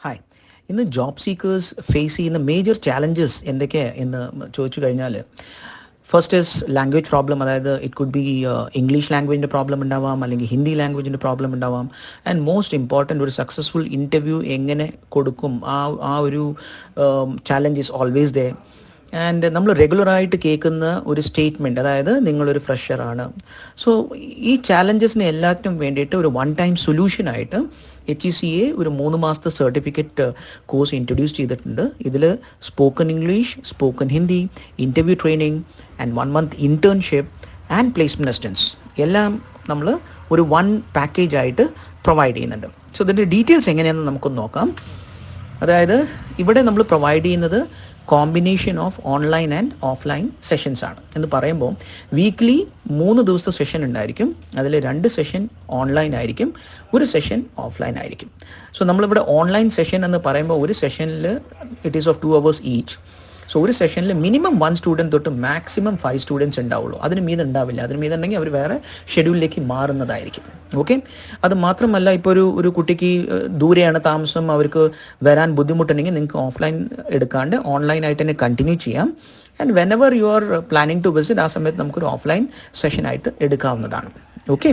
Hi. ഇന്ന് job seekers face ചെയ്യുന്ന major challenges എന്തൊക്കെയാണ് എന്ന് ചോദിച്ചു കഴിഞ്ഞാൽ, ഫസ്റ്റ് ഇസ് ലാംഗ്വേജ് പ്രോബ്ലം. അതായത് ഇറ്റ് കുഡ് ബി ഇംഗ്ലീഷ് ലാംഗ്വേജിൻ്റെ പ്രോബ്ലം ഉണ്ടാവാം, അല്ലെങ്കിൽ ഹിന്ദി ലാംഗ്വേജിൻ്റെ പ്രോബ്ലം ഉണ്ടാവാം. ആൻഡ് മോസ്റ്റ് ഇമ്പോർട്ടൻ്റ്, ഒരു സക്സസ്ഫുൾ ഇൻ്റർവ്യൂ എങ്ങനെ കൊടുക്കും, ആ ഒരു challenge is always there. And നമ്മൾ റെഗുലറായിട്ട് കേൾക്കുന്ന ഒരു സ്റ്റേറ്റ്മെൻറ്റ്, അതായത് നിങ്ങളൊരു ഫ്രഷറാണ്. സോ ഈ ചാലഞ്ചസിന് എല്ലാത്തിനും വേണ്ടിയിട്ട് ഒരു വൺ ടൈം സൊല്യൂഷനായിട്ട് HECA ഒരു 3 മാസത്തെ സർട്ടിഫിക്കറ്റ് കോഴ്സ് ഇൻട്രൊഡ്യൂസ് ചെയ്തിട്ടുണ്ട്. ഇതിൽ spoken English, spoken Hindi, interview training and 1 month internship and placement assistance എല്ലാം നമ്മൾ ഒരു വൺ പാക്കേജ് ആയിട്ട് പ്രൊവൈഡ് ചെയ്യുന്നുണ്ട്. സോ ഇതിൻ്റെ ഡീറ്റെയിൽസ് എങ്ങനെയാണെന്ന് നമുക്കൊന്ന് നോക്കാം. അതായത് ഇവിടെ നമ്മൾ പ്രൊവൈഡ് ചെയ്യുന്നത് combination of online and offline sessions ആണ്. എന്ന് പറയുമ്പോൾ വീക്ക്ലി 3 ദിവസത്തെ സെഷൻ ഉണ്ടായിരിക്കും. അതിൽ 2 സെഷൻ ഓൺലൈൻ ആയിരിക്കും, ഒരു സെഷൻ ഓഫ്ലൈൻ ആയിരിക്കും. സോ നമ്മളിവിടെ ഓൺലൈൻ സെഷൻ എന്ന് പറയുമ്പോൾ ഒരു സെഷനിൽ it is of 2 hours each. So ഒരു സെഷനിൽ മിനിമം 1 സ്റ്റുഡൻറ്റ് തൊട്ട് മാക്സിമം 5 സ്റ്റുഡൻസ് ഉണ്ടാവുള്ളൂ. അതിന് മീതെ ഉണ്ടാവില്ല. അതിന് മീതെ ഉണ്ടെങ്കിൽ അവർ വേറെ ഷെഡ്യൂളിലേക്ക് മാറുന്നതായിരിക്കും. ഓക്കെ. അത് മാത്രമല്ല, ഇപ്പോൾ ഒരു കുട്ടിക്ക് ദൂരെയാണ് താമസം, അവർക്ക് വരാൻ ബുദ്ധിമുട്ടുണ്ടെങ്കിൽ നിങ്ങൾക്ക് ഓഫ്ലൈൻ എടുക്കാണ്ട് ഓൺലൈനായിട്ട് തന്നെ കണ്ടിന്യൂ ചെയ്യാം. And whenever you are planning to visit, ആ സമയത്ത് നമുക്കൊരു ഓഫ്ലൈൻ സെഷനായിട്ട് എടുക്കാവുന്നതാണ്. ഓക്കെ.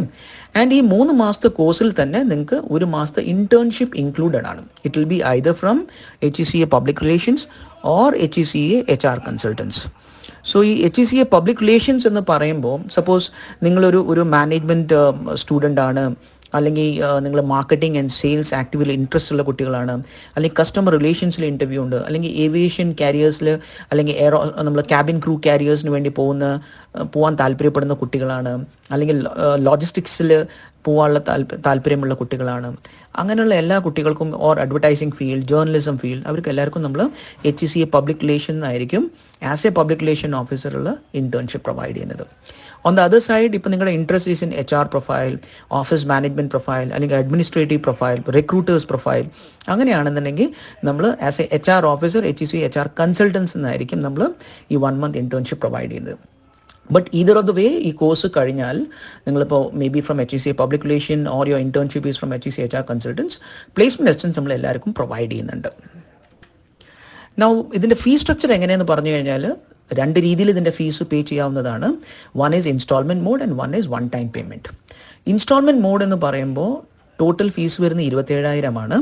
ആൻഡ് ഈ 3 മാസത്തെ കോഴ്സിൽ തന്നെ നിങ്ങൾക്ക് 1 മാസത്തെ ഇന്റേൺഷിപ്പ് ഇൻക്ലൂഡഡ് ആണ്. It will be either from HECA public relations or HECA HR consultants. So ഈ HECA പബ്ലിക് റിലേഷൻസ് എന്ന് പറയുമ്പോൾ, സപ്പോസ് നിങ്ങളൊരു മാനേജ്മെൻറ്റ് സ്റ്റുഡൻ്റ് ആണ്, അല്ലെങ്കിൽ നിങ്ങൾ മാർക്കറ്റിംഗ് ആൻഡ് സെയിൽസ് ആക്ടിവിറ്റിയിൽ ഇൻട്രസ്റ്റ് ഉള്ള കുട്ടികളാണ്, അല്ലെങ്കിൽ കസ്റ്റമർ റിലേഷൻസിൽ ഇൻ്റർവ്യൂ ഉണ്ട്, അല്ലെങ്കിൽ ഏവിയേഷൻ കാരിയേഴ്സിൽ, അല്ലെങ്കിൽ നമ്മൾ ക്യാബിൻ ക്രൂ കാരിയേഴ്സിന് വേണ്ടി പോകാൻ താല്പര്യപ്പെടുന്ന കുട്ടികളാണ്, അല്ലെങ്കിൽ ലോജിസ്റ്റിക്സിൽ പോകാനുള്ള താല്പര്യമുള്ള കുട്ടികളാണ്. അങ്ങനെയുള്ള എല്ലാ കുട്ടികൾക്കും, or advertising field, journalism field, അവർക്ക് എല്ലാവർക്കും നമ്മൾ HECA പബ്ലിക് റിലേഷൻ ആയിരിക്കും ആസ് എ പബ്ലിക് റിലേഷൻ ഓഫീസറുള്ള ഇന്റേൺഷിപ്പ് പ്രൊവൈഡ് ചെയ്യുന്നത്. ഓൺ ദ അതർ സൈഡ്, ഇപ്പോൾ നിങ്ങളുടെ interest is in HR profile, office management profile, അല്ലെങ്കിൽ അഡ്മിനിസ്ട്രേറ്റീവ് പ്രൊഫൈൽ, റിക്രൂട്ടേഴ്സ് പ്രൊഫൈൽ, അങ്ങനെയാണെന്നുണ്ടെങ്കിൽ നമ്മൾ as a HR officer HECA HR consultants എന്നായിരിക്കും നമ്മൾ ഈ 1 month ഇന്റേൺഷിപ്പ് പ്രൊവൈഡ് ചെയ്യുന്നത്. But either of the way, ഈ കോഴ്സ് കഴിഞ്ഞാൽ നിങ്ങളിപ്പോൾ may be from HECA public relation or your internship is from HECA HR consultants, placement assistance നമ്മൾ എല്ലാവർക്കും provide ചെയ്യുന്നുണ്ട്. നൗ ഇതിൻ്റെ ഫീ സ്ട്രക്ചർ എങ്ങനെയെന്ന് പറഞ്ഞു കഴിഞ്ഞാൽ, 2 രീതിയിൽ ഇതിൻ്റെ ഫീസ് പേ ചെയ്യാവുന്നതാണ്. One is instalment mode and one is one time payment. Instalment mode എന്ന് പറയുമ്പോൾ ടോട്ടൽ ഫീസ് വരുന്നത് 27,000 ആണ്.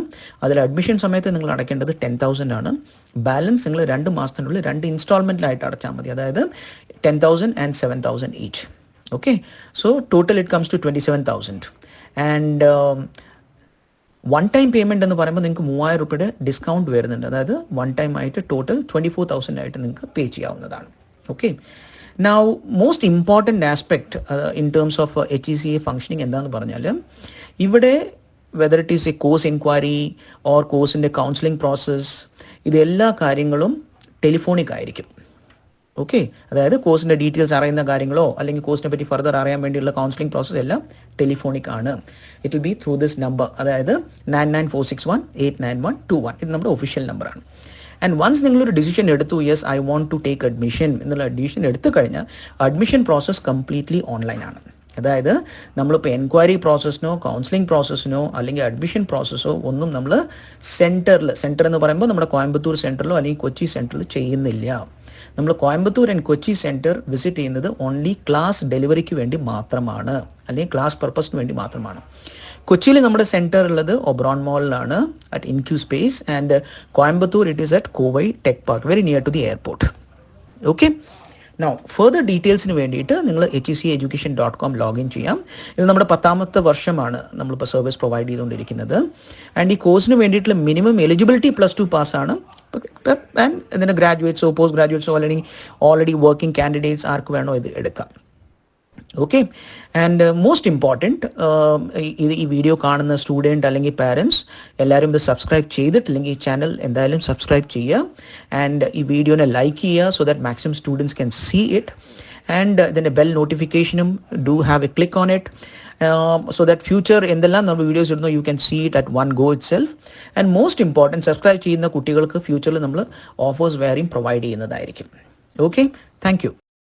അതിൽ അഡ്മിഷൻ സമയത്ത് നിങ്ങൾ അടയ്ക്കേണ്ടത് 10,000 ആണ്. ബാലൻസ് നിങ്ങൾ 2 മാസത്തിനുള്ളിൽ 2 ഇൻസ്റ്റാൾമെൻറ്റിലായിട്ട് അടച്ചാൽ മതി. അതായത് 10,000 and 7,000 each. Okay. So total it comes to 27,000. And one time payment എന്ന് പറയുമ്പോൾ നിങ്ങൾക്ക് 3,000 രൂപയുടെ ഡിസ്കൗണ്ട് വരുന്നുണ്ട്. അതായത് വൺ ടൈം ആയിട്ട് ടോട്ടൽ 24,000 ആയിട്ട് നിങ്ങൾക്ക് പേ ചെയ്യാവുന്നതാണ്. Okay. Now most important aspect in terms of HECA functioning എന്താണെന്ന് പറഞ്ഞാൽ, ഇവിടെ whether it is A course enquiry or കോഴ്സിൻ്റെ കൗൺസിലിംഗ് പ്രോസസ്സ്, ഇതെല്ലാ കാര്യങ്ങളും ടെലിഫോണിക് ആയിരിക്കും. ഓക്കെ. അതായത് കോഴ്സിൻ്റെ ഡീറ്റെയിൽസ് അറിയുന്ന കാര്യങ്ങളോ അല്ലെങ്കിൽ കോഴ്സിനെ പറ്റി ഫർദർ അറിയാൻ വേണ്ടിയുള്ള കൗൺസിലിംഗ് പ്രോസസ്സ് എല്ലാം ടെലിഫോണിക് ആണ്. It will be through this number, അതായത് 9946189121. ഇത് നമ്മുടെ ഒഫീഷ്യൽ നമ്പറാണ്. ആൻഡ് വൺസ് നിങ്ങളൊരു ഡിസിഷൻ എടുത്തു, yes I want to take admission എന്നുള്ള ഡിസിഷൻ എടുത്തു കഴിഞ്ഞാൽ അഡ്മിഷൻ പ്രോസസ്സ് കംപ്ലീറ്റ്ലി ഓൺലൈനാണ്. അതായത് നമ്മളിപ്പോൾ എൻക്വയറി പ്രോസസ്സിനോ കൗൺസിലിംഗ് പ്രോസസ്സിനോ അല്ലെങ്കിൽ അഡ്മിഷൻ പ്രോസസ്സോ ഒന്നും നമ്മൾ സെൻറ്റർ എന്ന് പറയുമ്പോൾ നമ്മുടെ കോയമ്പത്തൂർ സെൻറ്ററിലോ അല്ലെങ്കിൽ കൊച്ചി സെൻറ്ററിൽ ചെയ്യുന്നില്ല. നമ്മൾ Coimbatore and Kochi centre visit ചെയ്യുന്നത് ഓൺലി ക്ലാസ് ഡെലിവറിക്ക് വേണ്ടി മാത്രമാണ്, അല്ലെങ്കിൽ ക്ലാസ് പർപ്പസിന് വേണ്ടി മാത്രമാണ്. കൊച്ചിയിൽ നമ്മുടെ സെൻറ്റർ ഉള്ളത് ഒബ്രോൺ മോളിലാണ് at Incuspaze, and Coimbatore it is at Kovai tech park, very near to the airport. Okay. Now further ഡീറ്റെയിൽസിന് വേണ്ടിയിട്ട് നിങ്ങൾ HECAeducation.com ലോഗിൻ ചെയ്യാം. ഇത് നമ്മുടെ 10ാമത്തെ വർഷമാണ് നമ്മളിപ്പോൾ സർവീസ് പ്രൊവൈഡ് ചെയ്തുകൊണ്ടിരിക്കുന്നത്. ആൻഡ് ഈ കോഴ്സിന് വേണ്ടിയിട്ടുള്ള മിനിമം എലിജിബിലിറ്റി +2 പാസ്സാണ്. ആൻഡ് ഇതിൻ്റെ ഗ്രാജുവേറ്റ്സോ പോസ്റ്റ് ഗ്രാജുവേറ്റ്സോ അല്ലെങ്കിൽ ഓൾറെഡി വർക്കിംഗ് കാൻഡിഡേറ്റ്സ് ആർക്ക് വേണോ ഇത് എടുക്കാം. ഓക്കെ. ആൻഡ് മോസ്റ്റ് ഇമ്പോർട്ടൻറ്റ്, ഈ വീഡിയോ കാണുന്ന സ്റ്റുഡൻറ്റ് അല്ലെങ്കിൽ പാരൻസ് എല്ലാവരും ഇത് സബ്സ്ക്രൈബ് ചെയ്തിട്ടില്ലെങ്കിൽ ഈ ചാനൽ എന്തായാലും സബ്സ്ക്രൈബ് ചെയ്യുക. ആൻഡ് ഈ വീഡിയോനെ ലൈക്ക് ചെയ്യുക, so that maximum students can see it. And ഇതിൻ്റെ ബെൽ നോട്ടിഫിക്കേഷനും do have a click on it, so that future എന്തെല്ലാം നമ്മൾ വീഡിയോസ് ഇടുന്നു you can see it at one go itself. And most important, subscribe ചെയ്യുന്ന കുട്ടികൾക്ക് ഫ്യൂച്ചറിൽ നമ്മൾ offers വേറെയും പ്രൊവൈഡ് ചെയ്യുന്നതായിരിക്കും. ഓക്കെ. Thank U.